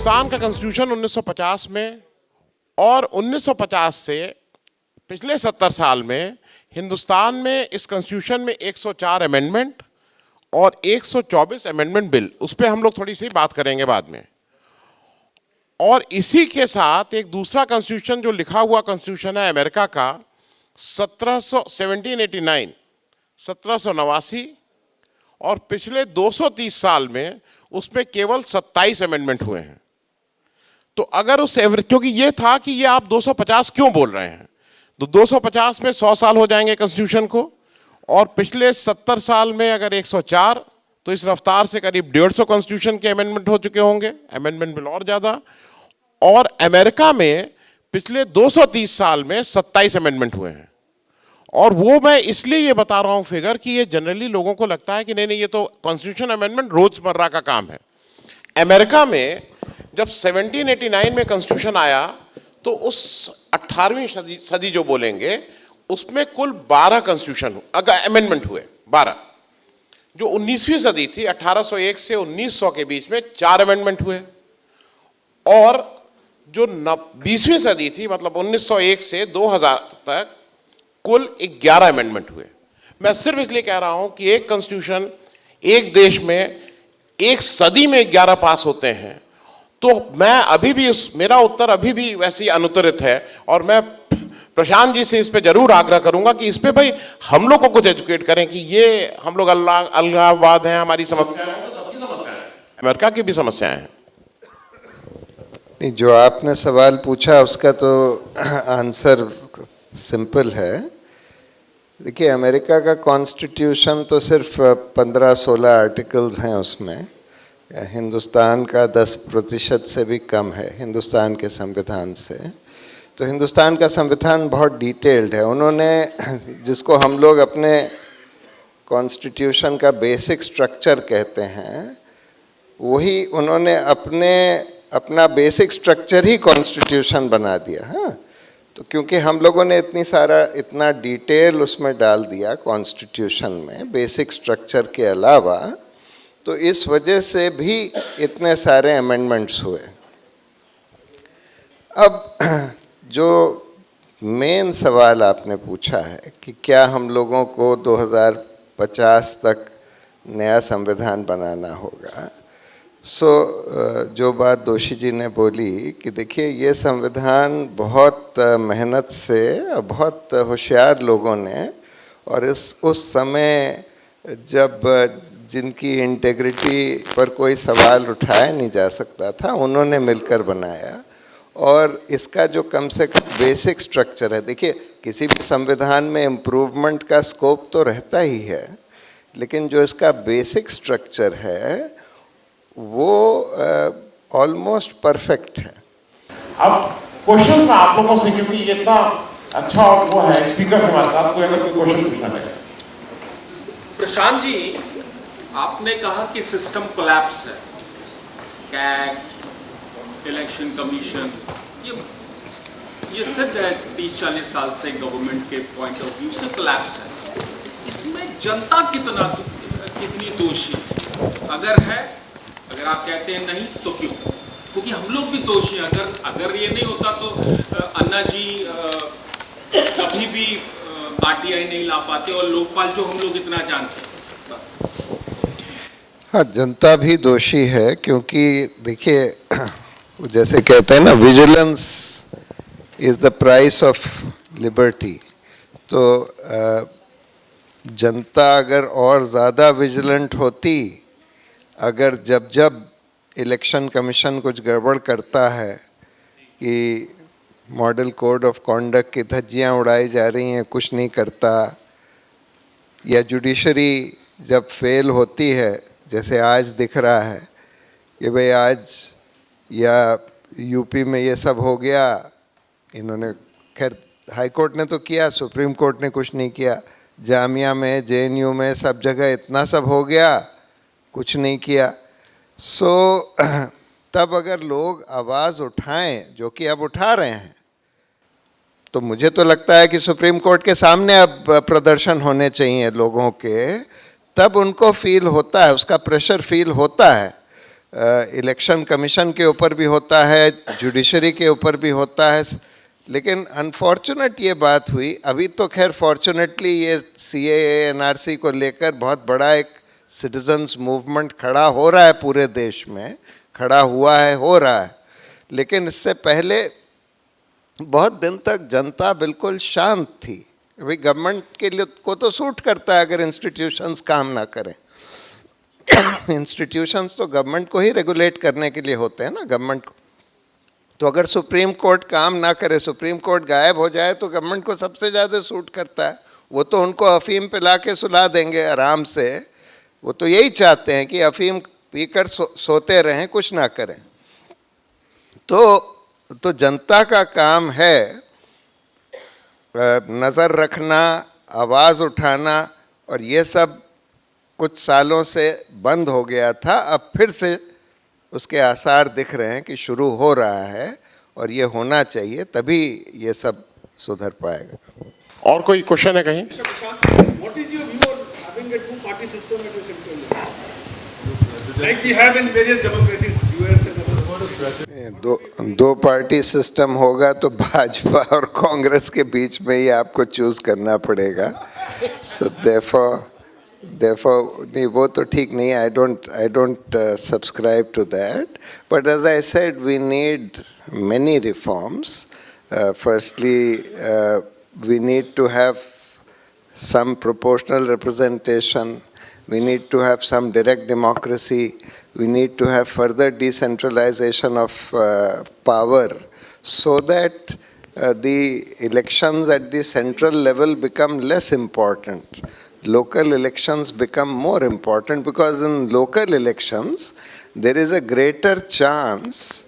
हिंदुस्तान का कॉन्स्टिट्यूशन 1950 में और 1950 से पिछले 70 साल में हिंदुस्तान में इस कॉन्स्टिट्यूशन में 104 अमेंडमेंट और 124 अमेंडमेंट बिल, उस पर हम लोग थोड़ी सी बात करेंगे बाद में। और इसी के साथ एक दूसरा कॉन्स्टिट्यूशन जो लिखा हुआ कॉन्स्टिट्यूशन है अमेरिका का 1789 और पिछले 230 साल में उसमें केवल 27 अमेंडमेंट हुए हैं। तो अगर उस क्योंकि ये था कि ये आप 250 क्यों बोल रहे हैं, तो 250 में 100 साल हो जाएंगे कॉन्स्टिट्यूशन को, और पिछले 70 साल में अगर 104, तो इस रफ्तार से करीब 150 कॉन्स्टिट्यूशन के अमेंडमेंट हो चुके होंगे, अमेंडमेंट बिल और ज्यादा। और अमेरिका में पिछले 230 साल में 27 अमेंडमेंट हुए हैं। और वो मैं इसलिए ये बता रहा हूं फिगर कि ये जनरली लोगों को लगता है कि नहीं नहीं ये तो कॉन्स्टिट्यूशन अमेंडमेंट रोजमर्रा का काम है। अमेरिका में जब 1789 में कॉन्स्टिट्यूशन आया तो उस 18वीं सदी जो बोलेंगे उसमें कुल 12 कॉन्स्टिट्यूशन अमेंडमेंट हुए, 12। जो 19वीं सदी थी 1801 से 1900 के बीच में 4 अमेंडमेंट हुए, और जो 20वीं सदी थी मतलब 1901 से 2000 तक कुल 11 अमेंडमेंट हुए। मैं सिर्फ इसलिए कह रहा हूं कि एक कॉन्स्टिट्यूशन एक देश में एक सदी में 11 पास होते हैं, तो मैं अभी भी मेरा उत्तर अभी भी वैसे ही अनुत्तरित है। और मैं प्रशांत जी से इस पे जरूर आग्रह करूंगा कि इस पे भाई हम लोग को कुछ एजुकेट करें कि ये हम लोग अलगाववाद हैं, हमारी समस्या है, तो सबकी समस्या है, अमेरिका की भी समस्याएं हैं। नहीं, जो आपने सवाल पूछा उसका तो आंसर सिंपल है। देखिए, अमेरिका का कॉन्स्टिट्यूशन तो सिर्फ 15-16 आर्टिकल्स हैं उसमें, हिंदुस्तान का 10% से भी कम है हिंदुस्तान के संविधान से। तो हिंदुस्तान का संविधान बहुत डिटेल्ड है। उन्होंने जिसको हम लोग अपने कॉन्स्टिट्यूशन का बेसिक स्ट्रक्चर कहते हैं, वही उन्होंने अपना बेसिक स्ट्रक्चर ही कॉन्स्टिट्यूशन बना दिया। हाँ, तो क्योंकि हम लोगों ने इतना डिटेल उसमें डाल दिया कॉन्स्टिट्यूशन में बेसिक स्ट्रक्चर के अलावा, तो इस वजह से भी इतने सारे अमेंडमेंट्स हुए। अब जो मेन सवाल आपने पूछा है कि क्या हम लोगों को 2050 तक नया संविधान बनाना होगा, जो बात दोषी जी ने बोली कि देखिए ये संविधान बहुत मेहनत से, बहुत होशियार लोगों ने, और उस समय जब जिनकी इंटेग्रिटी पर कोई सवाल उठाया नहीं जा सकता था, उन्होंने मिलकर बनाया। और इसका जो कम से कम बेसिक स्ट्रक्चर है, देखिए किसी भी संविधान में इम्प्रूवमेंट का स्कोप तो रहता ही है, लेकिन जो इसका बेसिक स्ट्रक्चर है वो ऑलमोस्ट परफेक्ट है। अब क्वेश्चन मैं आप लोगों से, क्योंकि ये इतना अच्छा और वो है स्पीकर हमारे साथ, कोई अगर कोई क्वेश्चन पूछना है। प्रशांत जी, आपने कहा कि सिस्टम कोलैप्स है, कैग, इलेक्शन कमीशन, ये सिद्ध है 30-40 साल से गवर्नमेंट के पॉइंट ऑफ व्यू से कोलैप्स है। इसमें जनता कितनी दोषी अगर आप कहते हैं नहीं तो क्यों? क्योंकि हम लोग भी दोषी हैं। अगर ये नहीं होता तो अन्ना जी कभी भी आरटीआई नहीं ला पाते और लोकपाल जो हम लोग इतना जानते हैं। हाँ, जनता भी दोषी है, क्योंकि देखिए जैसे कहते हैं ना, vigilance is the price of liberty. तो जनता अगर और ज़्यादा विजिलेंट होती, अगर जब इलेक्शन कमीशन कुछ गड़बड़ करता है कि मॉडल कोड ऑफ कॉन्डक्ट की धज्जियाँ उड़ाई जा रही हैं, कुछ नहीं करता, या जुडिशरी जब फेल होती है, जैसे आज दिख रहा है कि भाई आज या यूपी में ये सब हो गया, इन्होंने खैर हाई कोर्ट ने तो किया, सुप्रीम कोर्ट ने कुछ नहीं किया, जामिया में, जेएनयू में, सब जगह इतना सब हो गया, कुछ नहीं किया। तब अगर लोग आवाज़ उठाएं, जो कि अब उठा रहे हैं, तो मुझे तो लगता है कि सुप्रीम कोर्ट के सामने अब प्रदर्शन होने चाहिए लोगों के, तब उनको फील होता है, उसका प्रेशर फील होता है। इलेक्शन कमीशन के ऊपर भी होता है, जुडिशरी के ऊपर भी होता है। लेकिन अनफॉर्चुनेट ये बात हुई, अभी तो खैर फॉर्चुनेटली ये CAA NRC को लेकर बहुत बड़ा एक सिटीजन्स मूवमेंट खड़ा हो रहा है, पूरे देश में खड़ा हुआ है, हो रहा है। लेकिन इससे पहले बहुत दिन तक जनता बिल्कुल शांत थी। भाई गवर्नमेंट के लिए को तो सूट करता है अगर इंस्टीट्यूशंस काम ना करें। इंस्टीट्यूशंस तो गवर्नमेंट को ही रेगुलेट करने के लिए होते हैं ना, गवर्नमेंट को। तो अगर सुप्रीम कोर्ट काम ना करे, सुप्रीम कोर्ट गायब हो जाए, तो गवर्नमेंट को सबसे ज़्यादा सूट करता है। वो तो उनको अफीम पिला के सुला देंगे आराम से। वो तो यही चाहते हैं कि अफीम पीकर सोते रहें, कुछ ना करें। तो जनता का काम है नज़र रखना, आवाज़ उठाना, और ये सब कुछ सालों से बंद हो गया था। अब फिर से उसके आसार दिख रहे हैं कि शुरू हो रहा है, और ये होना चाहिए, तभी ये सब सुधर पाएगा। और कोई क्वेश्चन है कहीं? What is your view on having a two-party system at the central level? Like we have in various democracies, US and other. दो पार्टी सिस्टम होगा तो भाजपा और कांग्रेस के बीच में ही आपको चूज करना पड़ेगा। सो therefore नहीं, वो तो ठीक नहीं है। I don't subscribe to that. But as I said, we need many reforms. Firstly, we need to have some proportional representation. We need to have some direct democracy. We need to have further decentralization of power, so that the elections at the central level become less important. Local elections become more important, because in local elections there is a greater chance,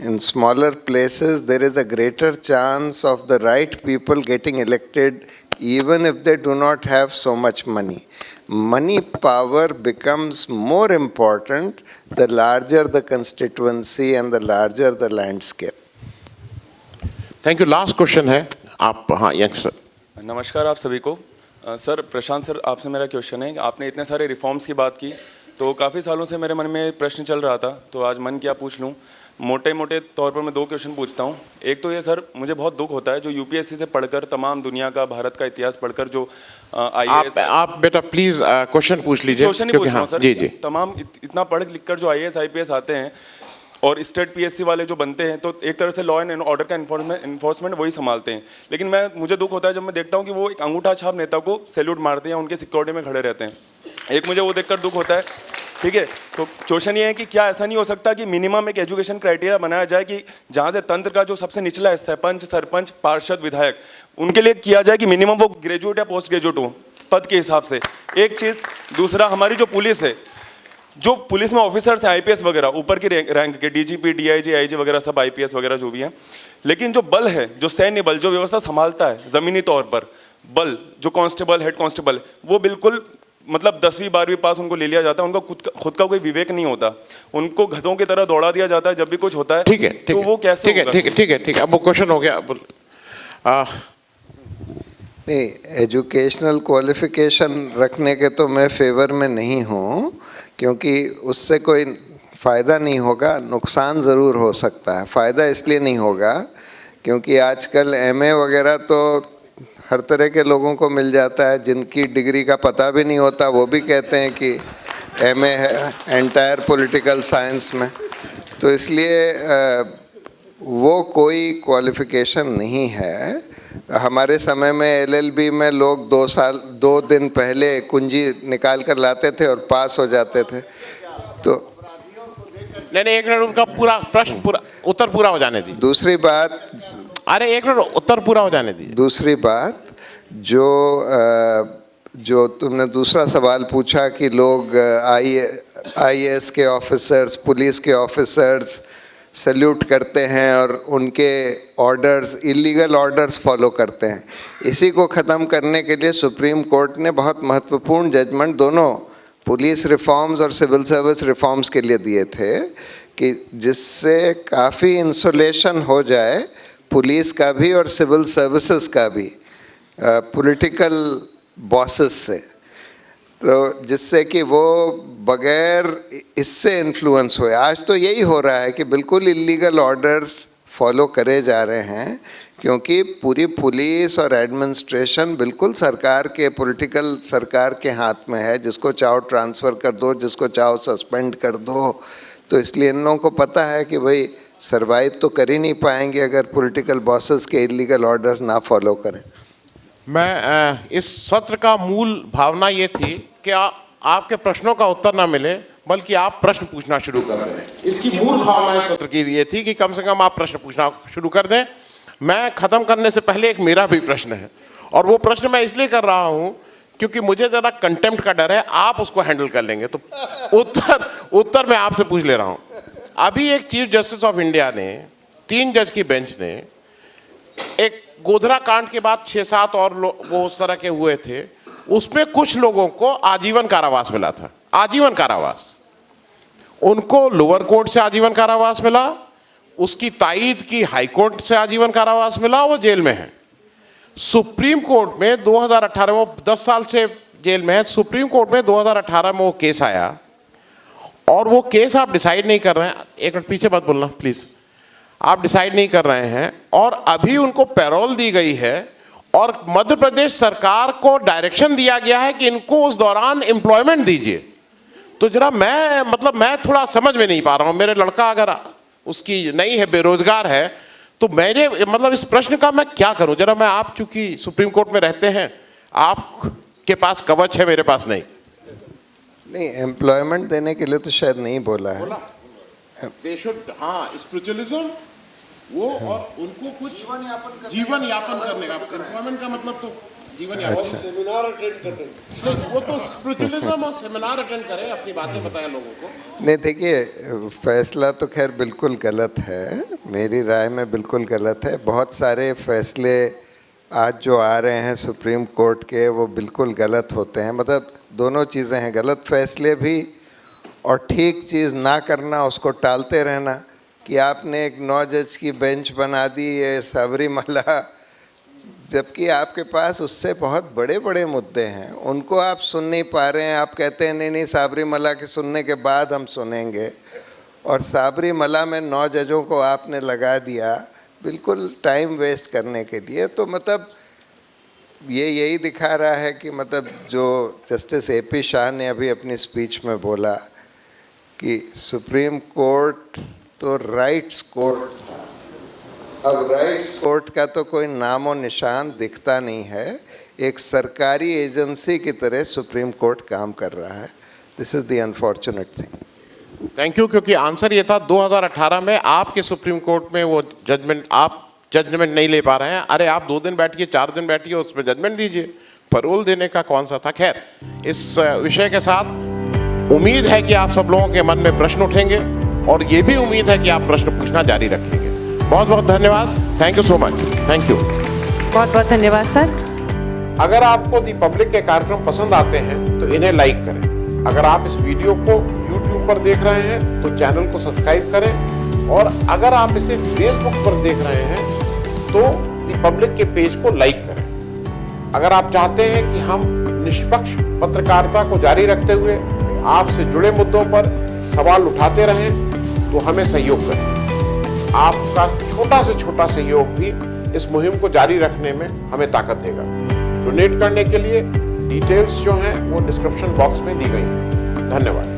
in smaller places there is a greater chance of the right people getting elected, even if they do not have so much money. Money power becomes more important the larger the constituency and the larger the landscape. Thank you. Last question है आप। हाँ youngster. नमस्कार आप सभी को। Sir प्रशांत sir, आपसे मेरा question है, आपने इतने सारे रिफॉर्म्स की बात की, तो काफ़ी सालों से मेरे मन में प्रश्न चल रहा था, तो आज मन क्या पूछ लूँ। मोटे मोटे तौर पर मैं दो क्वेश्चन पूछता हूँ। एक तो ये सर, मुझे बहुत दुख होता है जो यूपीएससी से पढ़कर, तमाम दुनिया का, भारत का इतिहास पढ़कर जो आईएएस। आप बेटा प्लीज क्वेश्चन पूछ लीजिए, क्वेश्चन ही पूछ रहा हूँ सर। जी जी। तमाम इतना पढ़ लिख कर जो आईएएस आईपीएस आते हैं और स्टेट पीएससी वाले जो बनते हैं, तो एक तरह से लॉ एंड ऑर्डर का इन्फोर्समेंट वही संभालते हैं। लेकिन मुझे दुख होता है जब मैं देखता हूँ कि वो एक अंगूठा छाप नेता को सैल्यूट मारते हैं, उनके सिक्योरिटी में खड़े रहते हैं। एक मुझे वो देखकर दुख होता है, ठीक है। तो क्वेश्चन ये है कि क्या ऐसा नहीं हो सकता कि मिनिमम एक एजुकेशन क्राइटेरिया बनाया जाए कि जहाँ से तंत्र का जो सबसे निचला है, सरपंच, पार्षद, विधायक, उनके लिए किया जाए कि मिनिमम वो ग्रेजुएट या पोस्ट ग्रेजुएट हो पद के हिसाब से। एक चीज़। दूसरा, हमारी जो पुलिस है, जो पुलिस में ऑफिसर्स हैं आईपीएस वगैरह, ऊपर की रैंक के डीजीपी, डीआईजी, आईजी वगैरह सब आईपीएस वगैरह जो भी हैं, लेकिन जो बल है, जो सैन्य बल, जो व्यवस्था संभालता है ज़मीनी तौर पर, बल जो कांस्टेबल, हेड कांस्टेबल, वो बिल्कुल मतलब 10वीं 12वीं पास उनको ले लिया जाता है। उनको खुद का कोई विवेक नहीं होता, उनको गधों की तरह दौड़ा दिया जाता है जब भी कुछ होता है। ठीक है, तो वो कैसे होगा? ठीक है। अब वो क्वेश्चन हो गया। नहीं, एजुकेशनल क्वालिफिकेशन रखने के तो मैं फेवर में नहीं हूँ, क्योंकि उससे कोई फ़ायदा नहीं होगा, नुकसान ज़रूर हो सकता है। फ़ायदा इसलिए नहीं होगा क्योंकि आजकल एमए वगैरह तो हर तरह के लोगों को मिल जाता है, जिनकी डिग्री का पता भी नहीं होता, वो भी कहते हैं कि एमए है एंटायर पॉलिटिकल साइंस में। तो इसलिए वो कोई क्वालिफिकेशन नहीं है। हमारे समय में एलएलबी में लोग 2 दिन पहले कुंजी निकाल कर लाते थे और पास हो जाते थे। तो नहीं, एक मिनट, उनका पूरा प्रश्न उत्तर पूरा हो जाने दी। दूसरी बात, अरे एक मिनट, उत्तर पूरा हो जाने दी। दूसरी बात, जो तुमने दूसरा सवाल पूछा कि लोग आईएएस के ऑफिसर्स, पुलिस के ऑफिसर्स सैल्यूट करते हैं और उनके ऑर्डर्स, इलीगल ऑर्डर्स फॉलो करते हैं, इसी को ख़त्म करने के लिए सुप्रीम कोर्ट ने बहुत महत्वपूर्ण जजमेंट दोनों पुलिस रिफॉर्म्स और सिविल सर्विस रिफॉर्म्स के लिए दिए थे, कि जिससे काफ़ी इंसुलेशन हो जाए पुलिस का भी और सिविल सर्विसेज का भी पॉलिटिकल बॉसेस से, तो जिससे कि वो बगैर इससे इन्फ्लुएंस हुए। आज तो यही हो रहा है कि बिल्कुल इलीगल ऑर्डर्स फॉलो करे जा रहे हैं, क्योंकि पूरी पुलिस और एडमिनिस्ट्रेशन बिल्कुल सरकार के, पॉलिटिकल सरकार के हाथ में है। जिसको चाहो ट्रांसफ़र कर दो, जिसको चाहो सस्पेंड कर दो। तो इसलिए इन लोगों को पता है कि भाई सरवाइव तो कर ही नहीं पाएंगे अगर पॉलिटिकल बॉसेस के इलीगल ऑर्डर्स ना फॉलो करें। मैं इस सत्र का मूल भावना ये थी कि आपके प्रश्नों का उत्तर ना मिले, बल्कि आप प्रश्न पूछना शुरू कर दें। इसकी मूल भावना इस सत्र की ये थी कि कम से कम आप प्रश्न पूछना शुरू कर दें। मैं ख़त्म करने से पहले एक मेरा भी प्रश्न है, और वो प्रश्न मैं इसलिए कर रहा हूँ क्योंकि मुझे ज़रा कंटेम्प्ट का डर है, आप उसको हैंडल कर लेंगे। तो उत्तर मैं आपसे पूछ ले रहा हूँ। अभी एक चीफ जस्टिस ऑफ इंडिया ने, 3 जज की बेंच ने, एक गोधरा कांड के बाद 6-7 और वो उस तरह के हुए थे, उसमें कुछ लोगों को आजीवन कारावास मिला था, आजीवन कारावास। उनको लोअर कोर्ट से आजीवन कारावास मिला, उसकी तायीद की हाई कोर्ट से आजीवन कारावास मिला, वो जेल में है। सुप्रीम कोर्ट में 2018 में, वो 10 साल से जेल में है, सुप्रीम कोर्ट में 2018 में वो केस आया, और वो केस आप डिसाइड नहीं कर रहे हैं। एक मिनट पीछे मत बोलना प्लीज़। आप डिसाइड नहीं कर रहे हैं, और अभी उनको पैरोल दी गई है, और मध्य प्रदेश सरकार को डायरेक्शन दिया गया है कि इनको उस दौरान एम्प्लॉयमेंट दीजिए। तो जरा मैं थोड़ा समझ में नहीं पा रहा हूँ। मेरे लड़का अगर उसकी नहीं है, बेरोजगार है, तो मेरे इस प्रश्न का मैं क्या करूं? जरा मैं, आप चूंकि सुप्रीम कोर्ट में रहते हैं, आपके पास कवच है, मेरे पास नहीं। एम्प्लॉयमेंट देने के लिए तो शायद नहीं बोला है। दे शुड, हाँ, स्पिरिचुअलिज्म वो, और उनको कुछ जीवन यापन करने का, एम्प्लॉयमेंट का मतलब तो जीवन यापन। अच्छा। सेमिनार अटेंड करने, वो तो स्पिरिचुअलिज्म और सेमिनार अटेंड करें, अपनी बातें बताएं लोगों को। नहीं, देखिए, फैसला तो खैर बिल्कुल गलत है, मेरी राय में बिल्कुल गलत है। बहुत सारे फैसले आज जो आ रहे हैं सुप्रीम कोर्ट के, वो बिल्कुल गलत होते हैं। मतलब दोनों चीज़ें हैं, गलत फैसले भी और ठीक चीज़ ना करना, उसको टालते रहना। कि आपने एक 9 जज की बेंच बना दी ये सबरीमाला, जबकि आपके पास उससे बहुत बड़े बड़े मुद्दे हैं, उनको आप सुन नहीं पा रहे हैं। आप कहते हैं नहीं सबरीमाला के सुनने के बाद हम सुनेंगे, और सबरीमाला में 9 जजों को आपने लगा दिया बिल्कुल टाइम वेस्ट करने के लिए। तो मतलब ये यही दिखा रहा है कि जो जस्टिस AP शाह ने अभी अपनी स्पीच में बोला कि सुप्रीम कोर्ट तो राइट्स कोर्ट था, अब राइट्स कोर्ट का तो कोई नामो निशान दिखता नहीं है। एक सरकारी एजेंसी की तरह सुप्रीम कोर्ट काम कर रहा है। This is the unfortunate thing. Thank you, क्योंकि आंसर ये था 2018 में आपके सुप्रीम कोर्ट में वो जजमेंट, आप जजमेंट नहीं ले पा रहे हैं। अरे आप 2 दिन बैठिए, 4 दिन बैठिए, उस पर जजमेंट दीजिए। पैरोल देने का कौन सा था? खैर, इस विषय के साथ उम्मीद है कि आप सब लोगों के मन में प्रश्न उठेंगे, और ये भी उम्मीद है कि आप प्रश्न पूछना जारी रखेंगे। बहुत बहुत धन्यवाद। Thank you so much. Thank you. बहुत बहुत धन्यवाद सर। अगर आपको दी पब्लिक के कार्यक्रम पसंद आते हैं तो इन्हें लाइक करें। अगर आप इस वीडियो को YouTube पर देख रहे हैं तो चैनल को सब्सक्राइब करें, और अगर आप इसे Facebook पर देख रहे हैं तो दी पब्लिक के पेज को लाइक करें। अगर आप चाहते हैं कि हम निष्पक्ष पत्रकारिता को जारी रखते हुए आपसे जुड़े मुद्दों पर सवाल उठाते रहें, तो हमें सहयोग करें। आपका छोटा से छोटा सहयोग भी इस मुहिम को जारी रखने में हमें ताकत देगा। डोनेट करने के लिए डिटेल्स जो हैं वो डिस्क्रिप्शन बॉक्स में दी गई हैं। धन्यवाद।